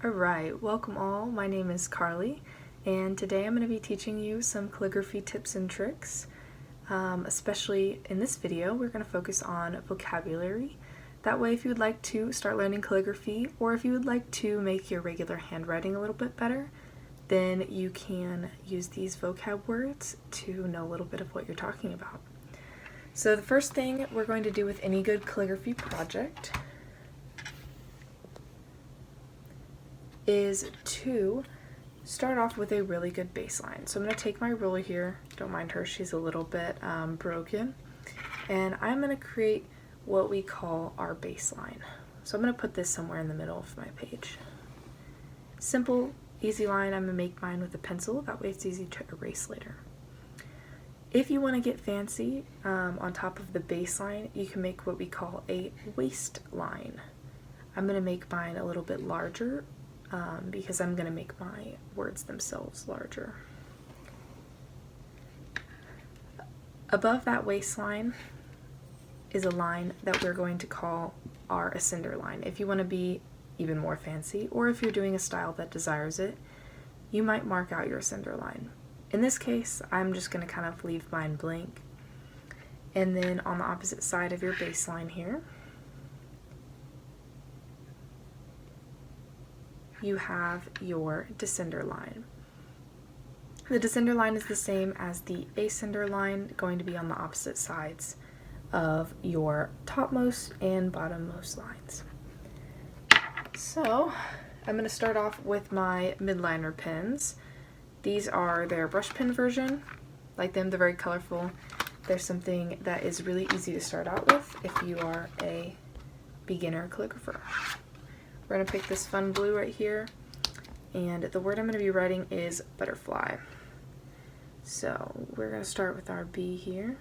Alright, welcome all. My name is Carly, and today I'm going to be teaching you some calligraphy tips and tricks. Especially in this video, we're going to focus on vocabulary. That way, if you would like to start learning calligraphy, or if you would like to make your regular handwriting a little bit better, then you can use these vocab words to know a little bit of what you're talking about. So the first thing we're going to do with any good calligraphy project is to start off with a really good baseline. So I'm going to take my ruler here, don't mind her, she's a little bit broken, and I'm going to create what we call our baseline. So I'm going to put this somewhere in the middle of my page. Simple, easy line. I'm going to make mine with a pencil, that way it's easy to erase later. If you want to get fancy, on top of the baseline, you can make what we call a waistline. I'm going to make mine a little bit larger because I'm going to make my words themselves larger. Above that waistline is a line that we're going to call our ascender line. If you want to be even more fancy, or if you're doing a style that desires it, you might mark out your ascender line. In this case, I'm just going to kind of leave mine blank. And then on the opposite side of your baseline here, you have your descender line. The descender line is the same as the ascender line, going to be on the opposite sides of your topmost and bottommost lines. So I'm going to start off with my midliner pens. These are their brush pen version. Like them, they're very colorful. They're something that is really easy to start out with if you are a beginner calligrapher. We're going to pick this fun blue right here, and the word I'm going to be writing is butterfly. So we're going to start with our B here.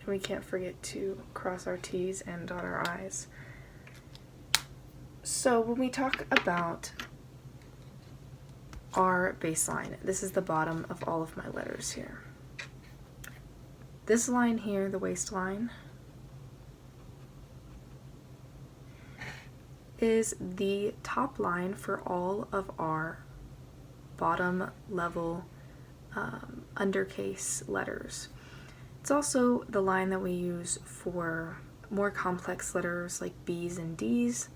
We can't forget to cross our T's and dot our I's. So when we talk about our baseline, this is the bottom of all of my letters here. This line here, the waistline, is the top line for all of our bottom level undercase letters. It's also the line that we use for more complex letters like B's and D's,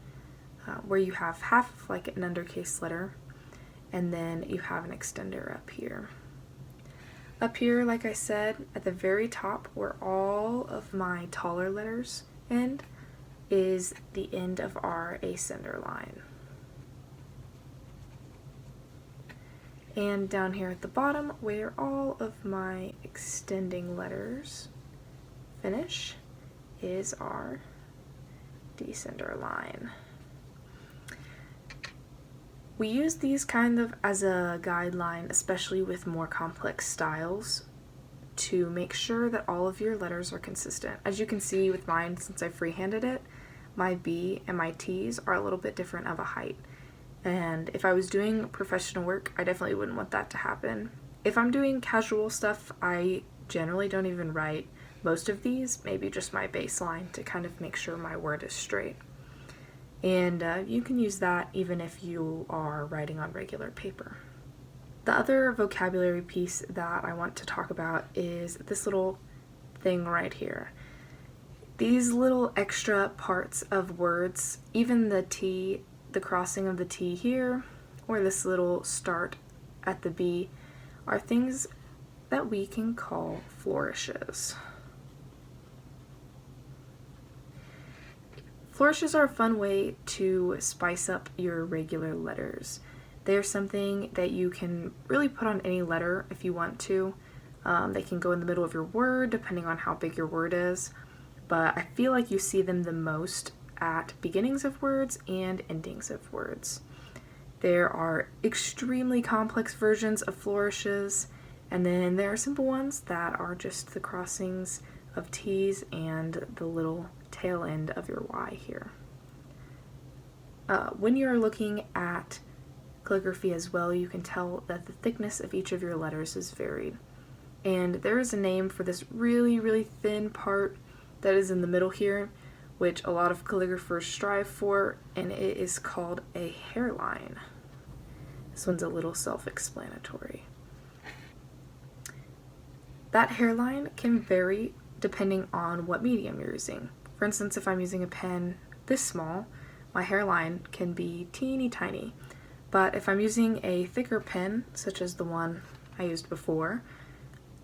where you have half like an undercase letter, and then you have an extender up here. Up here, like I said, at the very top where all of my taller letters end is the end of our ascender line. And down here at the bottom, where all of my extending letters finish, is our descender line. We use these kind of as a guideline, especially with more complex styles, to make sure that all of your letters are consistent. As you can see with mine, since I freehanded it, my B and my T's are a little bit different of a height. And if I was doing professional work, I definitely wouldn't want that to happen. If I'm doing casual stuff, I generally don't even write most of these, maybe just my baseline to kind of make sure my word is straight. And you can use that even if you are writing on regular paper. The other vocabulary piece that I want to talk about is this little thing right here. These little extra parts of words, even the T, the crossing of the T here, or this little start at the B, are things that we can call flourishes. Flourishes are a fun way to spice up your regular letters. They're something that you can really put on any letter if you want to. They can go in the middle of your word depending on how big your word is, but I feel like you see them the most at beginnings of words and endings of words. There are extremely complex versions of flourishes, and then there are simple ones that are just the crossings of T's and the little tail end of your Y here. When you're looking at calligraphy as well, you can tell that the thickness of each of your letters is varied. And there is a name for this really, really thin part that is in the middle here, which a lot of calligraphers strive for, and it is called a hairline. This one's a little self-explanatory. That hairline can vary depending on what medium you're using. For instance, if I'm using a pen this small, my hairline can be teeny tiny. But if I'm using a thicker pen, such as the one I used before,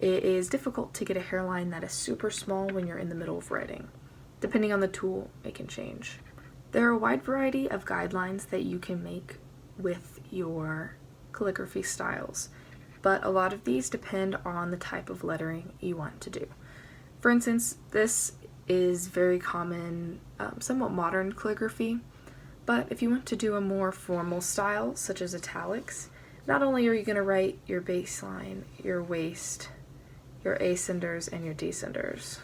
it is difficult to get a hairline that is super small when you're in the middle of writing. Depending on the tool, it can change. There are a wide variety of guidelines that you can make with your calligraphy styles, but a lot of these depend on the type of lettering you want to do. For instance, this is very common, somewhat modern calligraphy, but if you want to do a more formal style, such as italics, not only are you going to write your baseline, your waist, your ascenders, and your descenders,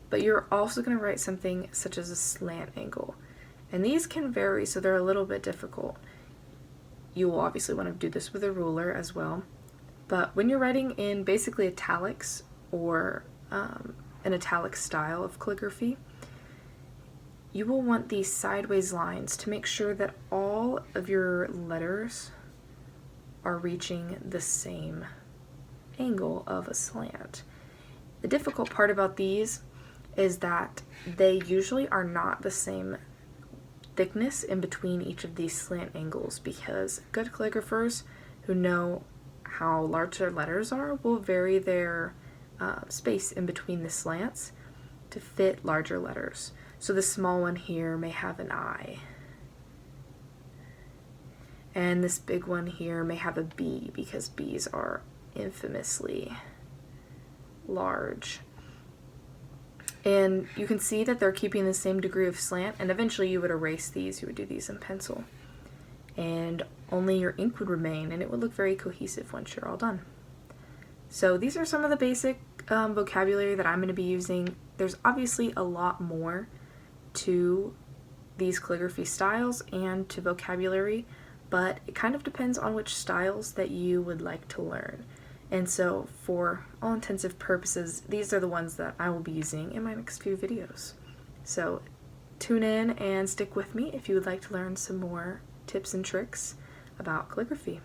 but you're also going to write something such as a slant angle. And these can vary, so they're a little bit difficult. You will obviously want to do this with a ruler as well, but when you're writing in basically italics or an italic style of calligraphy, you will want these sideways lines to make sure that all of your letters are reaching the same angle of a slant. The difficult part about these is that they usually are not the same thickness in between each of these slant angles, because good calligraphers who know how large their letters are will vary their space in between the slants to fit larger letters. So the small one here may have an I, and this big one here may have a B, because B's are infamously large. And you can see that they're keeping the same degree of slant, and eventually you would erase these, you would do these in pencil. And only your ink would remain, and it would look very cohesive once you're all done. So these are some of the basic vocabulary that I'm going to be using. There's obviously a lot more to these calligraphy styles and to vocabulary, but it kind of depends on which styles that you would like to learn. And so for all intensive purposes, these are the ones that I will be using in my next few videos. So tune in and stick with me if you would like to learn some more tips and tricks about calligraphy.